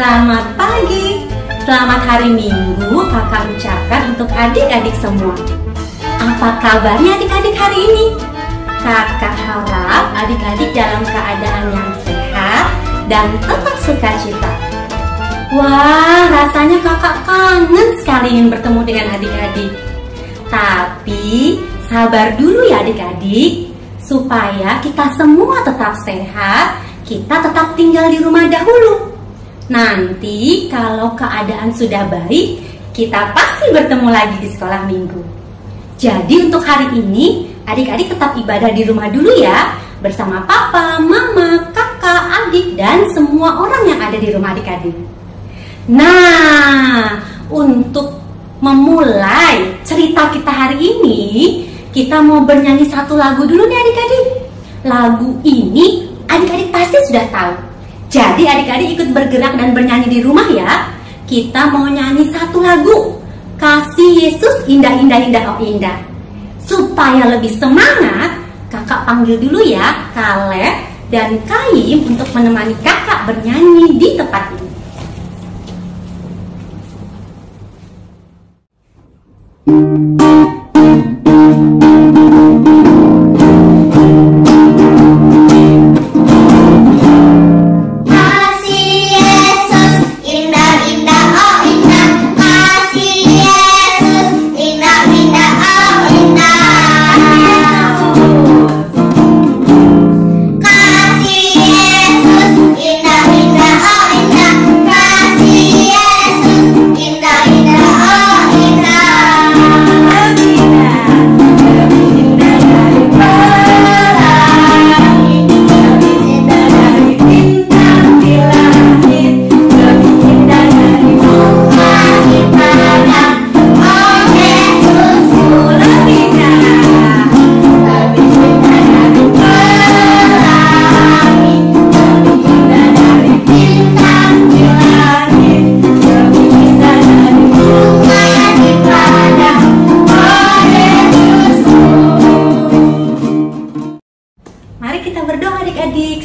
Selamat pagi, selamat hari Minggu kakak ucapkan untuk adik-adik semua. Apa kabarnya adik-adik hari ini? Kakak harap adik-adik dalam keadaan yang sehat dan tetap sukacita. Wah, rasanya kakak kangen sekali ingin bertemu dengan adik-adik. Tapi sabar dulu ya adik-adik, supaya kita semua tetap sehat, kita tetap tinggal di rumah dahulu. Nanti kalau keadaan sudah baik, kita pasti bertemu lagi di sekolah minggu. Jadi untuk hari ini, adik-adik tetap ibadah di rumah dulu ya, bersama papa, mama, kakak, adik, dan semua orang yang ada di rumah adik-adik. Nah, untuk memulai cerita kita hari ini, kita mau bernyanyi satu lagu dulu nih adik-adik. Lagu ini adik-adik pasti sudah tahu. Jadi adik-adik ikut bergerak dan bernyanyi di rumah ya. Kita mau nyanyi satu lagu, Kasih Yesus Indah Indah Indah Oh Indah. Supaya lebih semangat, kakak panggil dulu ya Kaleb dan Kaim untuk menemani kakak bernyanyi di tempat ini.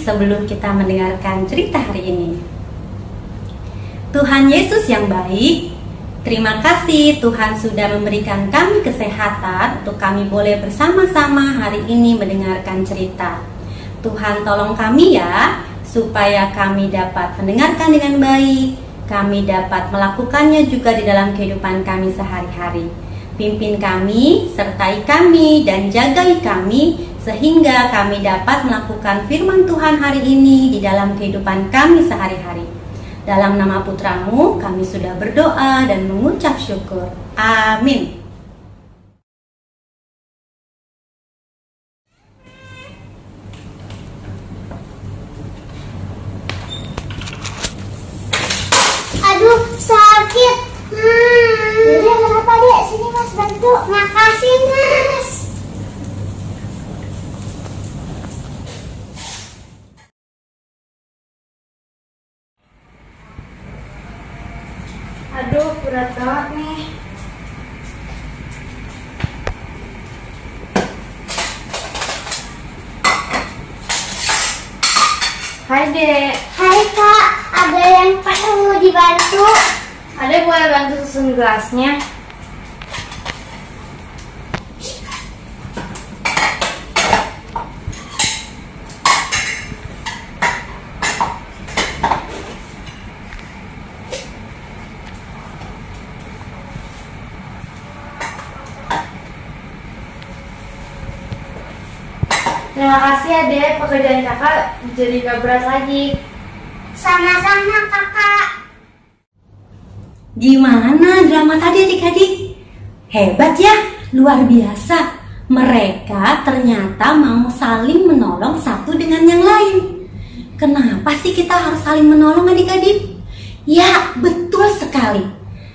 Sebelum kita mendengarkan cerita hari ini. Tuhan Yesus yang baik, terima kasih Tuhan sudah memberikan kami kesehatan untuk kami boleh bersama-sama hari ini mendengarkan cerita. Tuhan tolong kami ya, supaya kami dapat mendengarkan dengan baik, kami dapat melakukannya juga di dalam kehidupan kami sehari-hari. Pimpin kami, sertai kami, dan jagai kami, sehingga kami dapat melakukan firman Tuhan hari ini di dalam kehidupan kami sehari-hari. Dalam nama Putramu, kami sudah berdoa dan mengucap syukur. Amin. Aduh, sakit. Udah, kenapa dek? Sini mas bantu. Makasih mas. Aduh, berat banget nih. Hai dek. Hai kak, ada yang perlu dibantu? Adek boleh bantu susun gelasnya? Terima kasih ya dek, pekerjaan kakak jadi gak berat lagi. Sama-sama kakak. Gimana drama tadi adik-adik? Hebat ya, luar biasa. Mereka ternyata mau saling menolong satu dengan yang lain. Kenapa sih kita harus saling menolong adik-adik? Ya, betul sekali.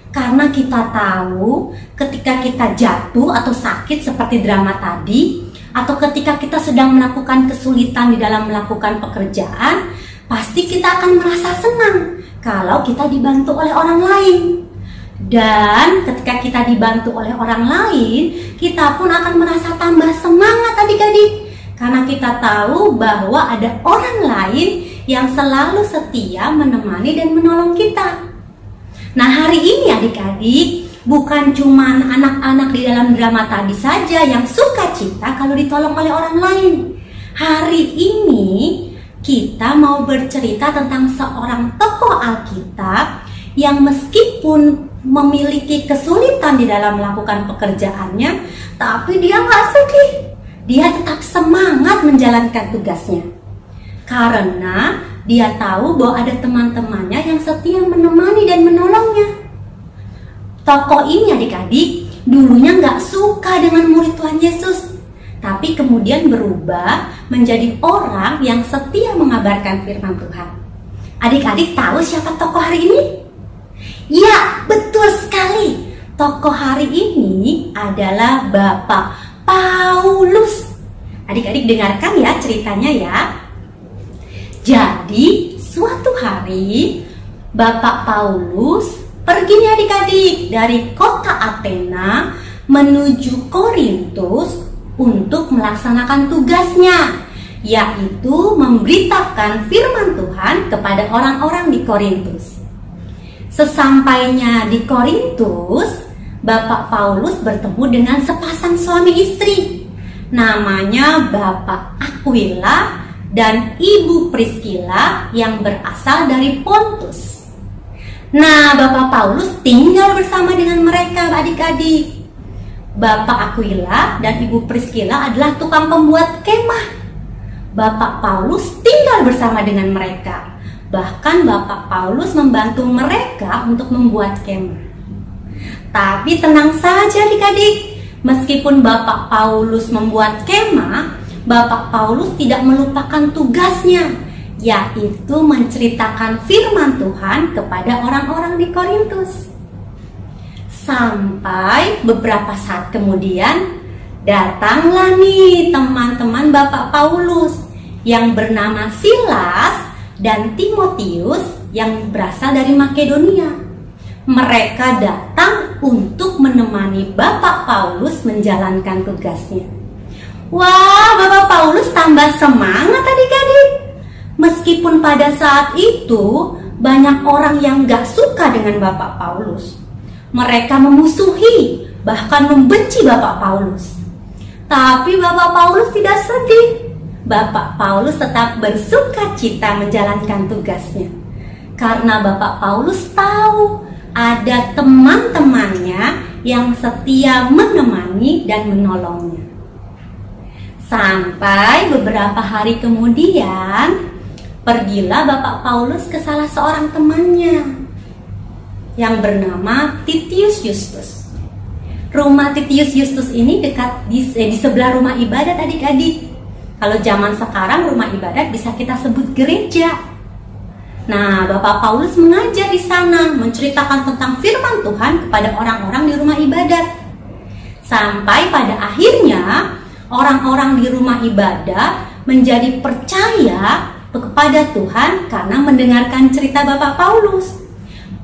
Karena kita tahu ketika kita jatuh atau sakit seperti drama tadi, atau ketika kita sedang melakukan kesulitan di dalam melakukan pekerjaan, pasti kita akan merasa senang kalau kita dibantu oleh orang lain. Dan ketika kita dibantu oleh orang lain, kita pun akan merasa tambah semangat adik-adik. Karena kita tahu bahwa ada orang lain yang selalu setia menemani dan menolong kita. Nah, hari ini adik-adik, bukan cuma anak-anak di dalam drama tadi saja yang suka cita kalau ditolong oleh orang lain. Hari ini kita mau bercerita tentang seorang tokoh Alkitab yang meskipun memiliki kesulitan di dalam melakukan pekerjaannya, tapi dia nggak sedih. Dia tetap semangat menjalankan tugasnya. Karena dia tahu bahwa ada teman-temannya yang setia menemani dan menolongnya. Tokoh ini adik-adik dulunya nggak suka dengan murid Tuhan Yesus, tapi kemudian berubah menjadi orang yang setia mengabarkan firman Tuhan. Adik-adik tahu siapa tokoh hari ini? Ya, betul sekali. Tokoh hari ini adalah Bapak Paulus. Adik-adik dengarkan ya ceritanya ya. Jadi suatu hari Bapak Paulus pergi nih adik-adik dari kota Athena menuju Korintus untuk melaksanakan tugasnya, yaitu memberitakan firman Tuhan kepada orang-orang di Korintus. Sesampainya di Korintus, Bapak Paulus bertemu dengan sepasang suami istri, namanya Bapak Aquila dan Ibu Priscilla yang berasal dari Pontus. Nah, Bapak Paulus tinggal bersama dengan mereka adik-adik. Bapak Aquila dan Ibu Priscilla adalah tukang pembuat kemah. Bapak Paulus tinggal bersama dengan mereka. Bahkan Bapak Paulus membantu mereka untuk membuat kemah. Tapi tenang saja adik-adik, meskipun Bapak Paulus membuat kemah, Bapak Paulus tidak melupakan tugasnya, yaitu menceritakan firman Tuhan kepada orang-orang di Korintus. Sampai beberapa saat kemudian, datanglah nih teman-teman Bapak Paulus yang bernama Silas dan Timotius yang berasal dari Makedonia. Mereka datang untuk menemani Bapak Paulus menjalankan tugasnya. Wah, Bapak Paulus tambah semangat adik-adik. Meskipun pada saat itu banyak orang yang gak suka dengan Bapak Paulus. Mereka memusuhi, bahkan membenci Bapak Paulus. Tapi Bapak Paulus tidak sedih. Bapak Paulus tetap bersuka cita menjalankan tugasnya. Karena Bapak Paulus tahu ada teman-temannya yang setia menemani dan menolongnya. Sampai beberapa hari kemudian, pergilah Bapak Paulus ke salah seorang temannya yang bernama Titius Justus. Rumah Titius Justus ini dekat di sebelah rumah ibadat adik-adik. Kalau zaman sekarang rumah ibadat bisa kita sebut gereja. Nah, Bapak Paulus mengajar di sana, menceritakan tentang firman Tuhan kepada orang-orang di rumah ibadat. Sampai pada akhirnya orang-orang di rumah ibadat menjadi percaya kepada Tuhan karena mendengarkan cerita Bapak Paulus.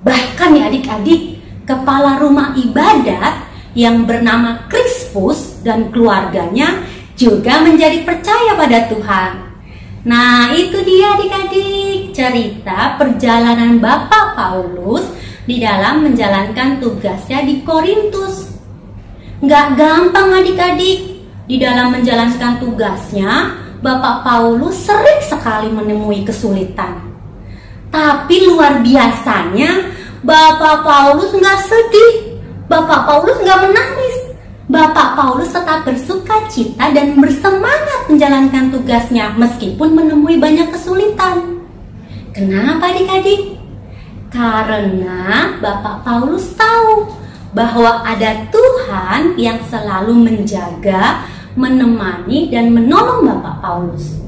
Bahkan ya adik-adik, kepala rumah ibadat yang bernama Crispus dan keluarganya juga menjadi percaya pada Tuhan. Nah, itu dia adik-adik cerita perjalanan Bapak Paulus di dalam menjalankan tugasnya di Korintus. Nggak gampang adik-adik. Di dalam menjalankan tugasnya, Bapak Paulus sering sekali menemui kesulitan. Tapi luar biasanya, Bapak Paulus nggak sedih. Bapak Paulus nggak menangis. Bapak Paulus tetap bersuka cita dan bersemangat menjalankan tugasnya meskipun menemui banyak kesulitan. Kenapa adik-adik? Karena Bapak Paulus tahu bahwa ada Tuhan yang selalu menjaga, menemani, dan menolong Bapak Paulus.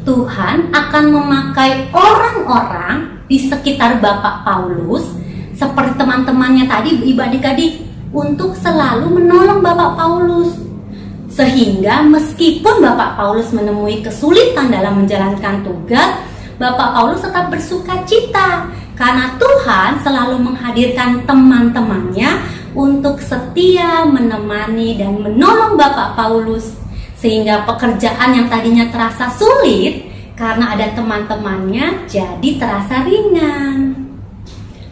Tuhan akan memakai orang-orang di sekitar Bapak Paulus seperti teman-temannya tadi, ibu adik-adik, untuk selalu menolong Bapak Paulus. Sehingga meskipun Bapak Paulus menemui kesulitan dalam menjalankan tugas, Bapak Paulus tetap bersuka cita karena Tuhan selalu menghadirkan teman-temannya untuk setia menemani dan menolong Bapak Paulus. Sehingga pekerjaan yang tadinya terasa sulit Karena ada teman-temannya, jadi terasa ringan.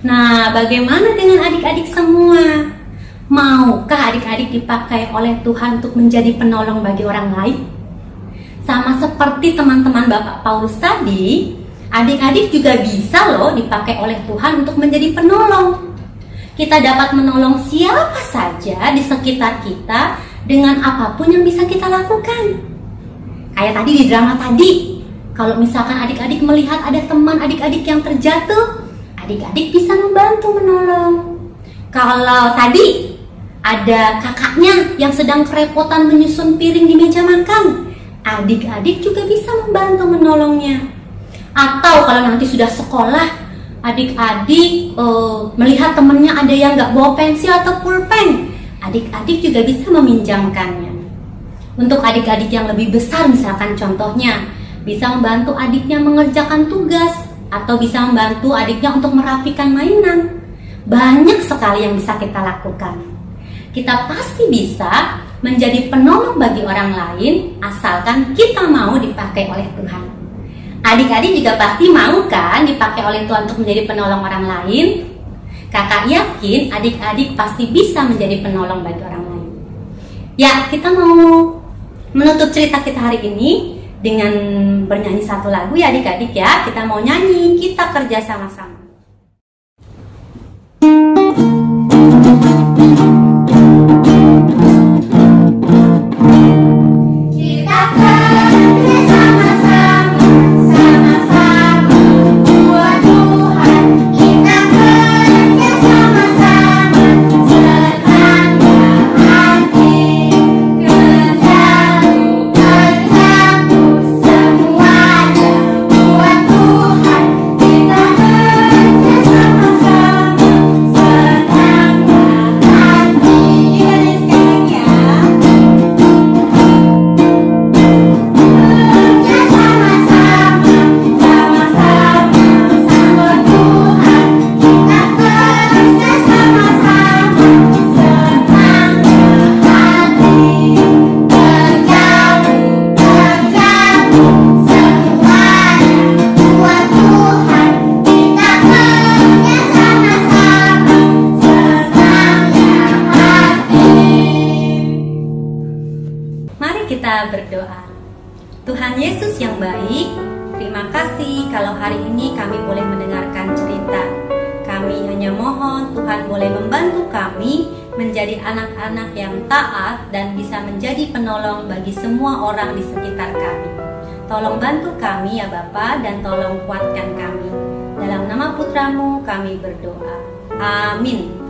Nah, bagaimana dengan adik-adik semua? Maukah adik-adik dipakai oleh Tuhan untuk menjadi penolong bagi orang lain? Sama seperti teman-teman Bapak Paulus tadi, adik-adik juga bisa loh dipakai oleh Tuhan untuk menjadi penolong. Kita dapat menolong siapa saja di sekitar kita dengan apapun yang bisa kita lakukan. Kayak tadi di drama tadi, kalau misalkan adik-adik melihat ada teman adik-adik yang terjatuh, adik-adik bisa membantu menolong. Kalau tadi ada kakaknya yang sedang kerepotan menyusun piring di meja makan, adik-adik juga bisa membantu menolongnya. Atau kalau nanti sudah sekolah, adik-adik melihat temennya ada yang nggak bawa pensil atau pulpen, adik-adik juga bisa meminjamkannya. Untuk adik-adik yang lebih besar misalkan contohnya, bisa membantu adiknya mengerjakan tugas, atau bisa membantu adiknya untuk merapikan mainan. Banyak sekali yang bisa kita lakukan. Kita pasti bisa menjadi penolong bagi orang lain, asalkan kita mau dipakai oleh Tuhan. Adik-adik juga pasti mau kan dipakai oleh Tuhan untuk menjadi penolong orang lain? Kakak yakin adik-adik pasti bisa menjadi penolong bagi orang lain. Ya, kita mau menutup cerita kita hari ini dengan bernyanyi satu lagu ya adik-adik ya. Kita mau nyanyi, kita kerja sama-sama. Kita berdoa. Tuhan Yesus yang baik, terima kasih kalau hari ini kami boleh mendengarkan cerita. Kami hanya mohon Tuhan boleh membantu kami menjadi anak-anak yang taat dan bisa menjadi penolong bagi semua orang di sekitar kami. Tolong bantu kami ya Bapa, dan tolong kuatkan kami. Dalam nama Putramu kami berdoa. Amin.